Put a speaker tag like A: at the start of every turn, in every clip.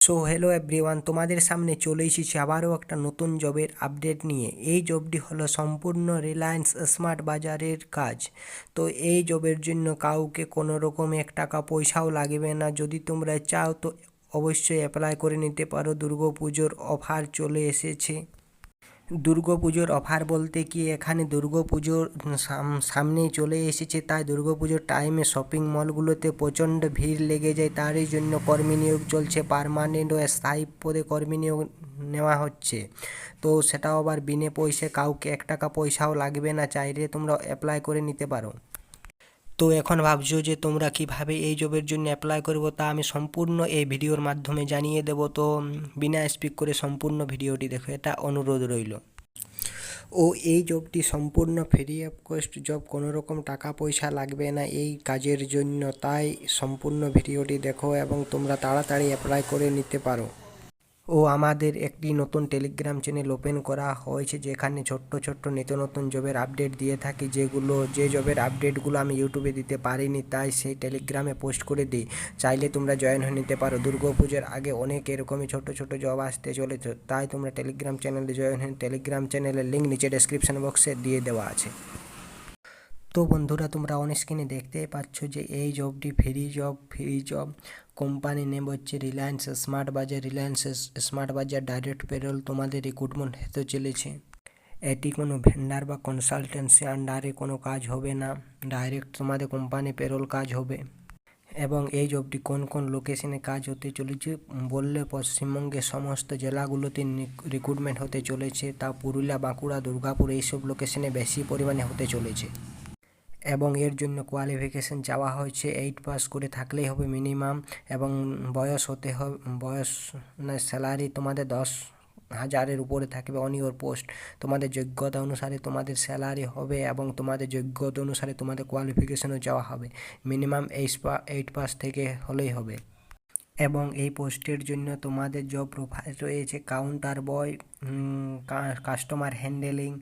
A: So hello everyone, তোমাদের সামনে চলে এসেছি আবারও একটা নতুন জবের আপডেট নিয়ে। এই জবটি হলো সম্পূর্ণ রিলায়েন্স স্মার্ট বাজারের কাজ। তো এই জবের জন্য কাউকে কোনো রকম 1 টাকা পয়সাও লাগবে না। যদি তোমরা চাও তো অবশ্যই অ্যাপ্লাই করে নিতে পারো। দুর্গাপুজোর অফার চলে এসেছে। দুর্গাপুজোর অফার বলতে কি, এখানে দুর্গাপুজোর সামনেই চলে এসেছে, তাই দুর্গাপুজোর টাইমে শপিং মলগুলোতে প্রচণ্ড ভিড় লেগে যায়। তারই জন্য কর্মী নিয়োগ চলছে, পার্মানেন্ট ও স্থায়ী পদে কর্মী নিয়োগ নেওয়া হচ্ছে। তো সেটাও আবার বিনে পয়সায়, কাউকে 1 টাকা পয়সাও লাগবে না। চাইলে তোমরা অ্যাপ্লাই করে নিতে পারো। তো এখন ভাবছো যে তোমরা কিভাবে এই জবের জন্য অ্যাপ্লাই করবো, তা আমি সম্পূর্ণ এই ভিডিওর মাধ্যমে জানিয়ে দেবো। তো বিনা স্পিক করে সম্পূর্ণ ভিডিওটি দেখো, এটা অনুরোধ রইল। এই জবটি সম্পূর্ণ ফ্রি অফ কস্ট জব, কোনো রকম টাকা পয়সা লাগবে না এই কাজের জন্য। তাই সম্পূর্ণ ভিডিওটি দেখো এবং তোমরা তাড়াতাড়ি অ্যাপ্লাই করে নিতে পারো। আমাদের একটি নতুন টেলিগ্রাম চ্যানেল ওপেন করা হয়েছে, যেখানে ছোট্ট ছোট্ট নিত্য নতুন জবের আপডেট দিয়ে থাকি। যে জবের আপডেটগুলো আমি ইউটিউবে দিতে পারিনি, তাই সেই টেলিগ্রামে পোস্ট করে দিই। চাইলে তোমরা জয়েন হয়ে নিতে পারো। দুর্গাপুজোর আগে অনেক এরকমই ছোট ছোট জব আসতে চলেছে, তাই তোমরা টেলিগ্রাম চ্যানেলে জয়েন হয়ে, টেলিগ্রাম চ্যানেলের লিঙ্ক নিচে ডেসক্রিপশন বক্সে দিয়ে দেওয়া আছে। তো বন্ধুরা, তোমরা অন স্ক্রিনে দেখতেই পাচ্ছ যে এই জবটি ফ্রি জব। কোম্পানি নেম হচ্ছে রিলায়েন্স স্মার্ট বাজার। রিলায়েন্স স্মার্ট বাজার ডাইরেক্ট পেরোল তোমাদের রিক্রুটমেন্ট হতে চলেছে। এটি কোনো ভেন্ডার বা কনসালটেন্সি আন্ডারে কোনো কাজ হবে না, ডাইরেক্ট তোমাদের কোম্পানি পেরোল কাজ হবে। এবং এই জবটি কোন কোন লোকেশনে কাজ হতে চলেছে বললে, পশ্চিমবঙ্গের সমস্ত জেলাগুলোতে রিক্রুটমেন্ট হতে চলেছে। তা পুরুলিয়া, বাঁকুড়া, দুর্গাপুর এইসব লোকেশনে বেশি পরিমাণে হতে চলেছে। এবং এর জন্য কোয়ালিফিকেশান চাওয়া হয়েছে 8 পাস করে থাকলেই হবে মিনিমাম। এবং বয়স হতে হবে, স্যালারি তোমাদের 10,000-এর উপরে থাকবে অন ইওর পোস্ট। তোমাদের যোগ্যতা অনুসারে তোমাদের স্যালারি হবে এবং তোমাদের যোগ্যতা অনুসারে তোমাদের কোয়ালিফিকেশানও চাওয়া হবে। মিনিমাম 8 পাস থেকে হলেই হবে। এবং এই পোস্টের জন্য তোমাদের জব প্রোফাইল রয়েছে কাউন্টার বয়, কাস্টমার হ্যান্ডেলিং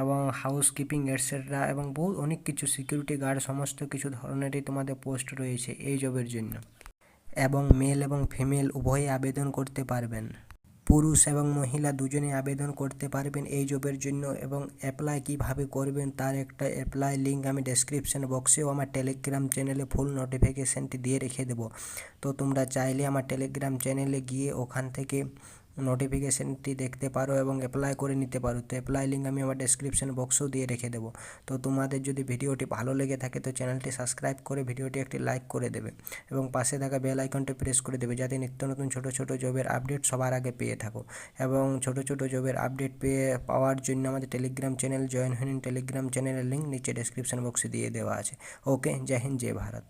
A: এবং হাউসকিপিং এটসেট্রা, এবং অনেক কিছু, সিকিউরিটি গার্ড, সমস্ত কিছু ধরনেরই তোমাদের পোস্ট রয়েছে এই জবের জন্য। এবং মেল এবং ফিমেল উভয়ই আবেদন করতে পারবেন। পুরুষ এবং মহিলা দুজনেই আবেদন করতে পারবেন এই জবের জন্য। এবং অ্যাপ্লাই কিভাবে করবেন তার একটা অ্যাপ্লাই লিঙ্ক আমি ডেসক্রিপশন বক্সেও আমার টেলিগ্রাম চ্যানেলে ফুল নোটিফিকেশানটি দিয়ে রেখে দেবো। তো তোমরা চাইলে আমার টেলিগ্রাম চ্যানেলে গিয়ে ওখান থেকে নোটিফিকেশানটি দেখতে পারো এবং অ্যাপ্লাই করে নিতে পারো। তো অ্যাপ্লাই লিঙ্ক আমি আমার ডেসক্রিপশন বক্সেও দিয়ে রেখে দেবো। তো তোমাদের যদি ভিডিওটি ভালো লেগে থাকে তো চ্যানেলটি সাবস্ক্রাইব করে ভিডিওটি একটি লাইক করে দেবে এবং পাশে থাকা বেল আইকনটি প্রেস করে দেবে, যাতে নিত্য নতুন ছোট ছোট জবের আপডেট সবার আগে পেয়ে থাকো। এবং ছোট ছোট জবের আপডেট পাওয়ার জন্য আমাদের টেলিগ্রাম চ্যানেল জয়েন হয়ে নিন। টেলিগ্রাম চ্যানেলের লিঙ্ক নিচে ডেসক্রিপশন বক্সে দিয়ে দেওয়া আছে। ওকে, জয় হিন্দ, জয় ভারত।